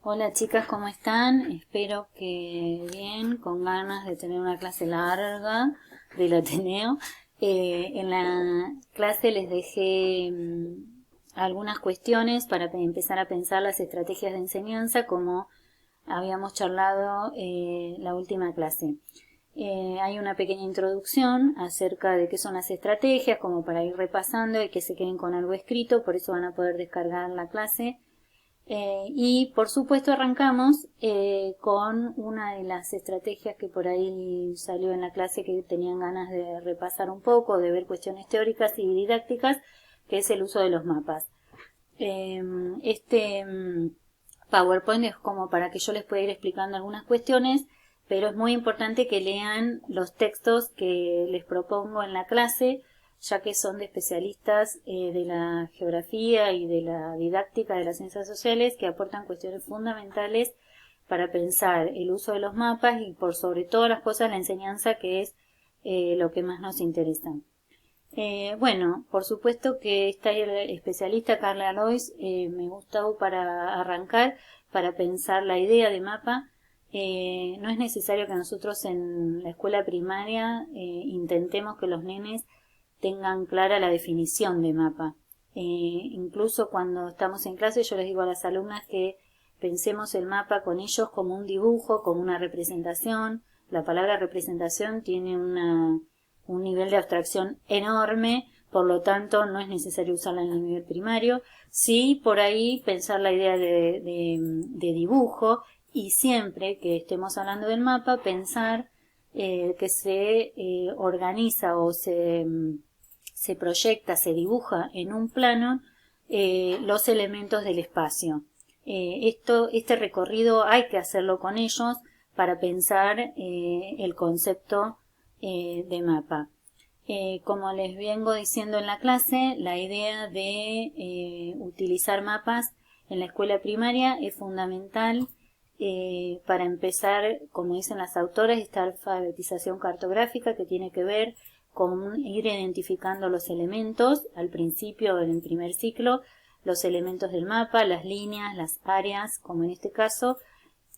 Hola chicas, ¿cómo están? Espero que bien, con ganas de tener una clase larga del Ateneo. En la clase les dejé algunas cuestiones para empezar a pensar las estrategias de enseñanza como habíamos charlado la última clase. Hay una pequeña introducción acerca de qué son las estrategias, como para ir repasando y que se queden con algo escrito, por eso van a poder descargar la clase. Y por supuesto arrancamos con una de las estrategias que por ahí salió en la clase que tenían ganas de repasar un poco, de ver cuestiones teóricas y didácticas, que es el uso de los mapas. Este PowerPoint es como para que yo les pueda ir explicando algunas cuestiones, pero es muy importante que lean los textos que les propongo en la clase, ya que son de especialistas de la geografía y de la didáctica de las ciencias sociales, que aportan cuestiones fundamentales para pensar el uso de los mapas y por sobre todas las cosas la enseñanza, que es lo que más nos interesa. Bueno, por supuesto que esta especialista Carla Lois me gustó para arrancar, para pensar la idea de mapa. No es necesario que nosotros en la escuela primaria intentemos que los nenes tengan clara la definición de mapa. Incluso cuando estamos en clase yo les digo a las alumnas que pensemos el mapa con ellos como un dibujo, como una representación. La palabra representación tiene un nivel de abstracción enorme, por lo tanto no es necesario usarla en el nivel primario. Sí, por ahí pensar la idea de dibujo, y siempre que estemos hablando del mapa pensar que se organiza o se proyecta, se dibuja en un plano los elementos del espacio. Este recorrido hay que hacerlo con ellos para pensar el concepto de mapa. Como les vengo diciendo en la clase, la idea de utilizar mapas en la escuela primaria es fundamental para empezar, como dicen las autoras, esta alfabetización cartográfica que tiene que ver con ir identificando los elementos al principio, en el primer ciclo, los elementos del mapa, las líneas, las áreas, como en este caso.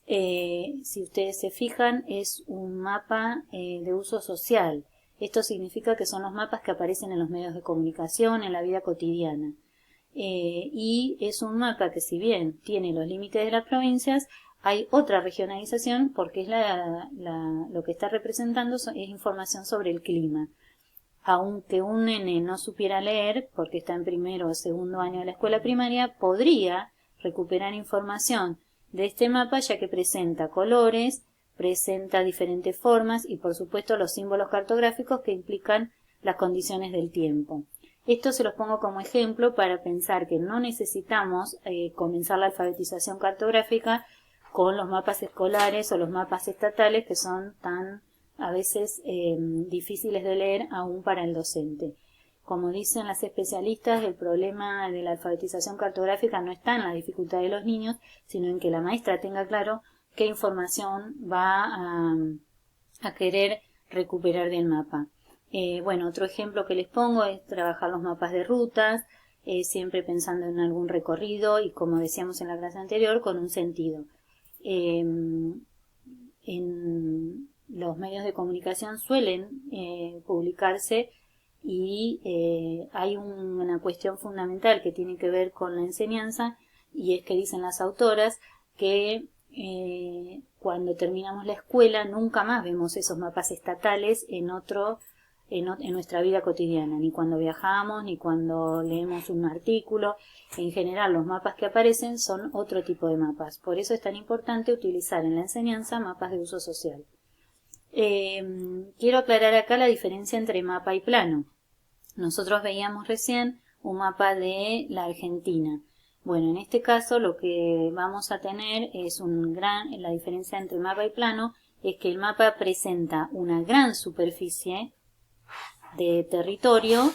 Si ustedes se fijan, es un mapa de uso social. Esto significa que son los mapas que aparecen en los medios de comunicación, en la vida cotidiana. Y es un mapa que, si bien tiene los límites de las provincias, hay otra regionalización porque es lo que está representando es información sobre el clima. Aunque un nene no supiera leer, porque está en primero o segundo año de la escuela primaria, podría recuperar información de este mapa, ya que presenta colores, presenta diferentes formas y por supuesto los símbolos cartográficos que implican las condiciones del tiempo. Esto se los pongo como ejemplo para pensar que no necesitamos comenzar la alfabetización cartográfica con los mapas escolares o los mapas estatales, que son tan a veces difíciles de leer aún para el docente. Como dicen las especialistas, el problema de la alfabetización cartográfica no está en la dificultad de los niños, sino en que la maestra tenga claro qué información va a querer recuperar del mapa. Bueno, otro ejemplo que les pongo es trabajar los mapas de rutas, siempre pensando en algún recorrido y, como decíamos en la clase anterior, con un sentido. En los medios de comunicación suelen publicarse y hay una cuestión fundamental que tiene que ver con la enseñanza, y es que dicen las autoras que cuando terminamos la escuela nunca más vemos esos mapas estatales en nuestra vida cotidiana, ni cuando viajamos, ni cuando leemos un artículo. En general, los mapas que aparecen son otro tipo de mapas. Por eso es tan importante utilizar en la enseñanza mapas de uso social. Quiero aclarar acá la diferencia entre mapa y plano. Nosotros veíamos recién un mapa de la Argentina. Bueno, en este caso lo que vamos a tener es la diferencia entre mapa y plano es que el mapa presenta una gran superficie de territorio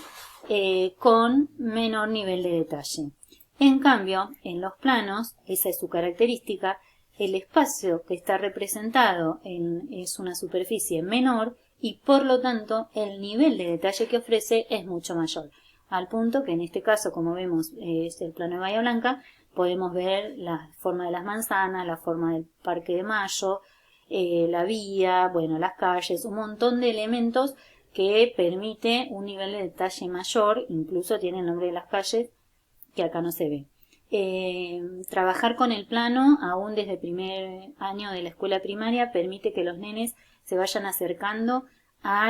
con menor nivel de detalle. En cambio, en los planos, esa es su característica, el espacio que está representado es una superficie menor y por lo tanto el nivel de detalle que ofrece es mucho mayor. Al punto que en este caso, como vemos, es el plano de Bahía Blanca, podemos ver la forma de las manzanas, la forma del Parque de Mayo, la vía, bueno, las calles, un montón de elementos que permite un nivel de detalle mayor, incluso tiene el nombre de las calles, que acá no se ve. Trabajar con el plano, aún desde el primer año de la escuela primaria, permite que los nenes se vayan acercando a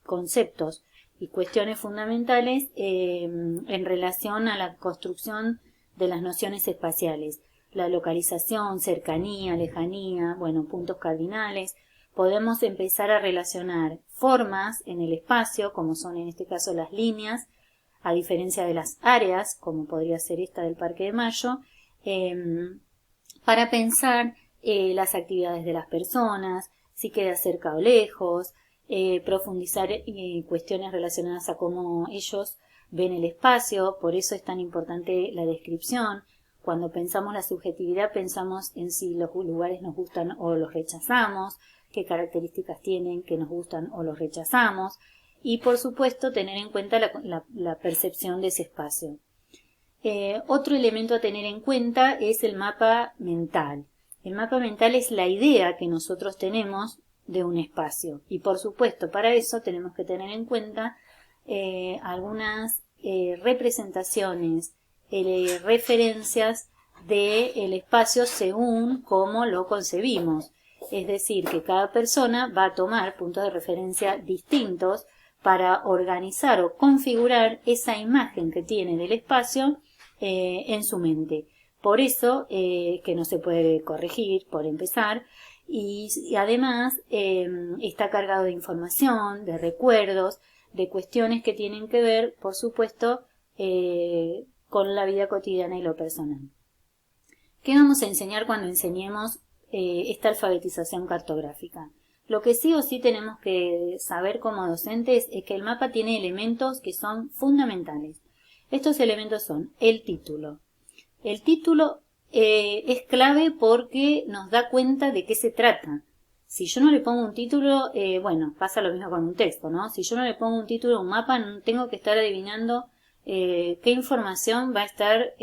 conceptos y cuestiones fundamentales en relación a la construcción de las nociones espaciales. La localización, cercanía, lejanía, bueno, puntos cardinales. Podemos empezar a relacionar formas en el espacio, como son en este caso las líneas, a diferencia de las áreas, como podría ser esta del Parque de Mayo, para pensar las actividades de las personas, si queda cerca o lejos, profundizar cuestiones relacionadas a cómo ellos ven el espacio, por eso es tan importante la descripción. Cuando pensamos la subjetividad, pensamos en si los lugares nos gustan o los rechazamos, qué características tienen que nos gustan o los rechazamos, y por supuesto tener en cuenta la percepción de ese espacio. Otro elemento a tener en cuenta es el mapa mental. El mapa mental es la idea que nosotros tenemos de un espacio, y por supuesto para eso tenemos que tener en cuenta algunas representaciones, referencias del espacio según cómo lo concebimos. Es decir, que cada persona va a tomar puntos de referencia distintos para organizar o configurar esa imagen que tiene del espacio en su mente. Por eso que no se puede corregir, por empezar, y además está cargado de información, de recuerdos, de cuestiones que tienen que ver, por supuesto, con la vida cotidiana y lo personal. ¿Qué vamos a enseñar cuando enseñemos esta alfabetización cartográfica? Lo que sí o sí tenemos que saber como docentes es que el mapa tiene elementos que son fundamentales. Estos elementos son el título. El título es clave porque nos da cuenta de qué se trata. Si yo no le pongo un título, bueno, pasa lo mismo con un texto, ¿no? Si yo no le pongo un título a un mapa, no tengo que estar adivinando qué información va a estar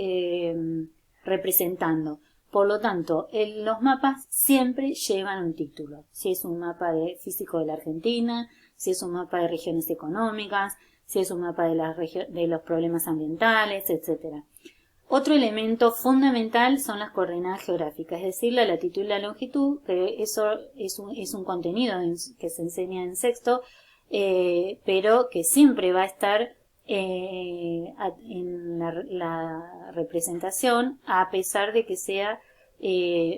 representando. Por lo tanto, los mapas siempre llevan un título. Si es un mapa físico de la Argentina, si es un mapa de regiones económicas, si es un mapa de los problemas ambientales, etc. Otro elemento fundamental son las coordenadas geográficas, es decir, la latitud y la longitud, que eso es un contenido que se enseña en sexto, pero que siempre va a estar en la representación, a pesar de que sea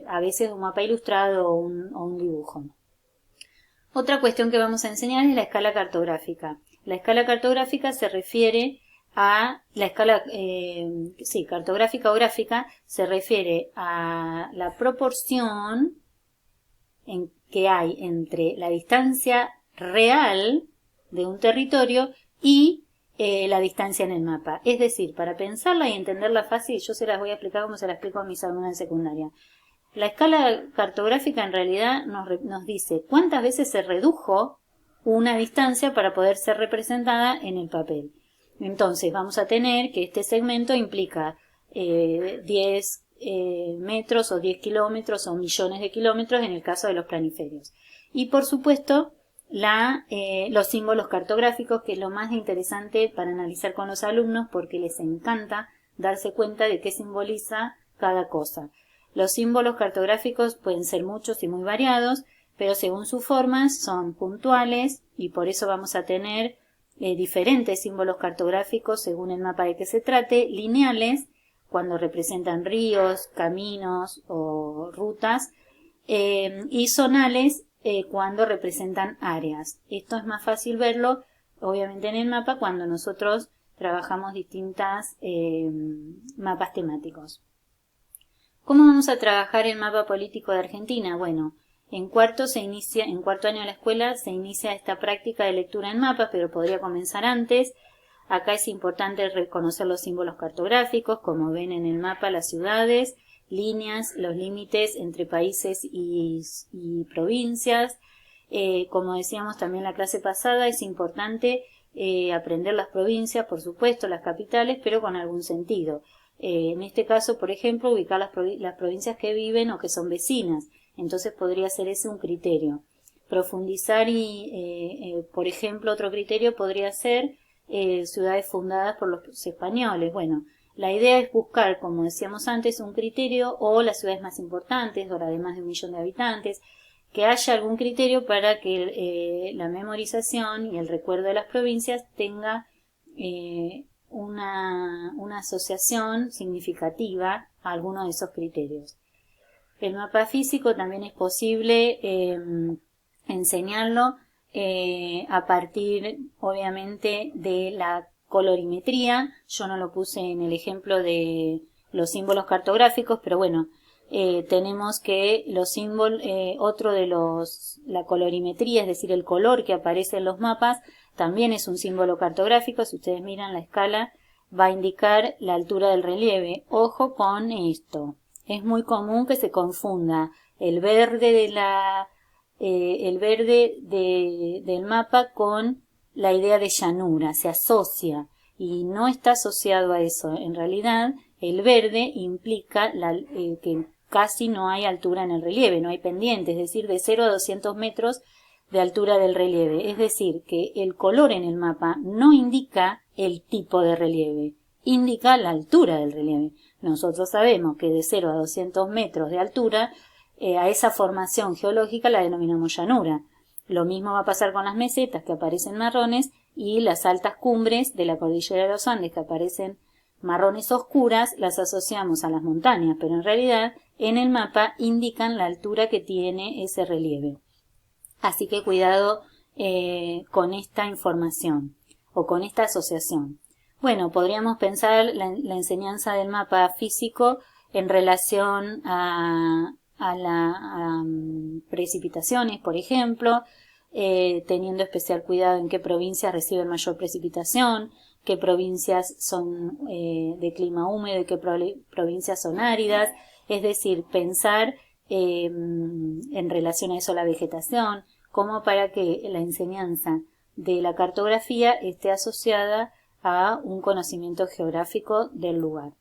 a veces un mapa ilustrado o un dibujo. Otra cuestión que vamos a enseñar es la escala cartográfica. La escala cartográfica se refiere a la escala cartográfica o gráfica, se refiere a la proporción que hay entre la distancia real de un territorio y la distancia en el mapa. Es decir, para pensarla y entenderla fácil, yo se las voy a explicar como se las explico a mis alumnos en secundaria. La escala cartográfica en realidad nos dice cuántas veces se redujo una distancia para poder ser representada en el papel. Entonces vamos a tener que este segmento implica 10 metros o 10 kilómetros o millones de kilómetros en el caso de los planiferios. Y por supuesto los símbolos cartográficos, que es lo más interesante para analizar con los alumnos porque les encanta darse cuenta de qué simboliza cada cosa. Los símbolos cartográficos pueden ser muchos y muy variados, pero según su forma son puntuales y por eso vamos a tener diferentes símbolos cartográficos según el mapa de que se trate, lineales, cuando representan ríos, caminos o rutas, y zonales cuando representan áreas. Esto es más fácil verlo, obviamente, en el mapa cuando nosotros trabajamos distintas mapas temáticos. ¿Cómo vamos a trabajar el mapa político de Argentina? Bueno, en cuarto año de la escuela se inicia esta práctica de lectura en mapas, pero podría comenzar antes. Acá es importante reconocer los símbolos cartográficos, como ven en el mapa, las ciudades, líneas, los límites entre países y provincias. Como decíamos también en la clase pasada, es importante aprender las provincias, por supuesto, las capitales, pero con algún sentido. En este caso, por ejemplo, ubicar las provincias que viven o que son vecinas. Entonces podría ser ese un criterio. Profundizar por ejemplo, otro criterio podría ser ciudades fundadas por los españoles. Bueno, la idea es buscar, como decíamos antes, un criterio o las ciudades más importantes o las de más de 1 millón de habitantes, que haya algún criterio para que la memorización y el recuerdo de las provincias tenga una asociación significativa a alguno de esos criterios. El mapa físico también es posible enseñarlo a partir, obviamente, de la colorimetría. Yo no lo puse en el ejemplo de los símbolos cartográficos, pero bueno, tenemos que los símbolos, la colorimetría, es decir, el color que aparece en los mapas, también es un símbolo cartográfico. Si ustedes miran la escala, va a indicar la altura del relieve. Ojo con esto. Es muy común que se confunda el verde del mapa con la idea de llanura, se asocia y no está asociado a eso. En realidad, el verde implica que casi no hay altura en el relieve, no hay pendiente, es decir, de 0 a 200 metros de altura del relieve. Es decir, que el color en el mapa no indica el tipo de relieve, indica la altura del relieve. Nosotros sabemos que de 0 a 200 metros de altura, a esa formación geológica la denominamos llanura. Lo mismo va a pasar con las mesetas, que aparecen marrones, y las altas cumbres de la cordillera de los Andes, que aparecen marrones oscuras, las asociamos a las montañas, pero en realidad en el mapa indican la altura que tiene ese relieve. Así que cuidado con esta información o con esta asociación. Bueno, podríamos pensar la enseñanza del mapa físico en relación a precipitaciones, por ejemplo, teniendo especial cuidado en qué provincias reciben mayor precipitación, qué provincias son de clima húmedo y qué provincias son áridas, es decir, pensar en relación a eso la vegetación, como para que la enseñanza de la cartografía esté asociada a un conocimiento geográfico del lugar.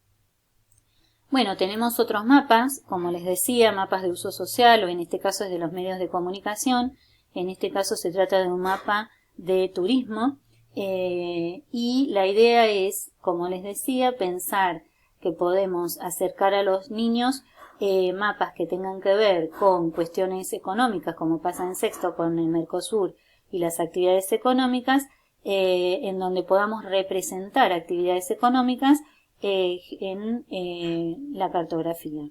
Bueno, tenemos otros mapas, como les decía, mapas de uso social, o en este caso es de los medios de comunicación. En este caso se trata de un mapa de turismo, y la idea es, como les decía, pensar que podemos acercar a los niños mapas que tengan que ver con cuestiones económicas, como pasa en sexto con el Mercosur y las actividades económicas, en donde podamos representar actividades económicas en la cartografía.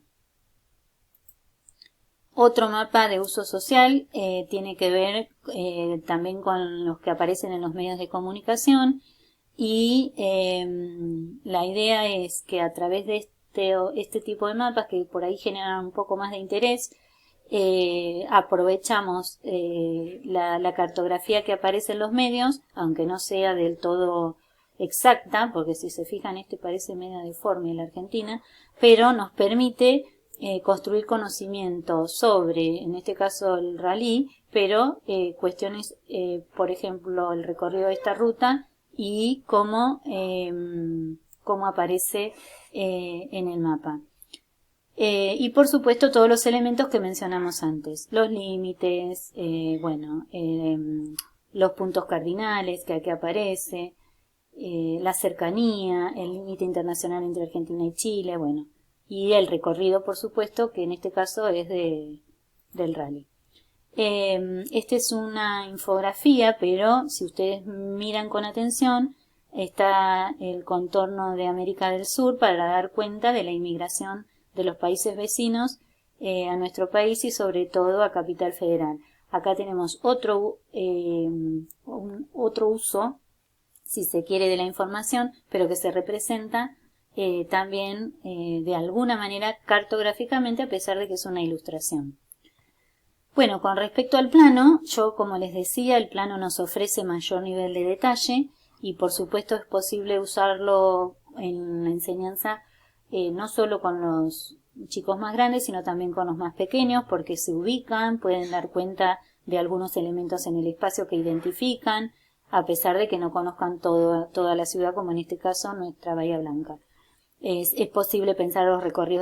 Otro mapa de uso social tiene que ver también con los que aparecen en los medios de comunicación, y la idea es que a través de este tipo de mapas, que por ahí generan un poco más de interés, aprovechamos la cartografía que aparece en los medios, aunque no sea del todo exacta, porque si se fijan parece medio deforme en la Argentina, pero nos permite construir conocimiento sobre, en este caso el rally, pero cuestiones, por ejemplo, el recorrido de esta ruta y cómo aparece en el mapa. Y por supuesto todos los elementos que mencionamos antes, los límites, los puntos cardinales que aquí aparece, la cercanía, el límite internacional entre Argentina y Chile, bueno, y el recorrido, por supuesto, que en este caso es del rally. Esta es una infografía, pero si ustedes miran con atención, está el contorno de América del Sur para dar cuenta de la inmigración de los países vecinos a nuestro país y sobre todo a Capital Federal. Acá tenemos otro uso, si se quiere, de la información, pero que se representa también de alguna manera cartográficamente, a pesar de que es una ilustración. Bueno, con respecto al plano, yo como les decía, el plano nos ofrece mayor nivel de detalle y por supuesto es posible usarlo en la enseñanza no solo con los chicos más grandes, sino también con los más pequeños, porque se ubican, pueden dar cuenta de algunos elementos en el espacio que identifican. a pesar de que no conozcan toda la ciudad, como en este caso nuestra Bahía Blanca. Es posible pensar los recorridos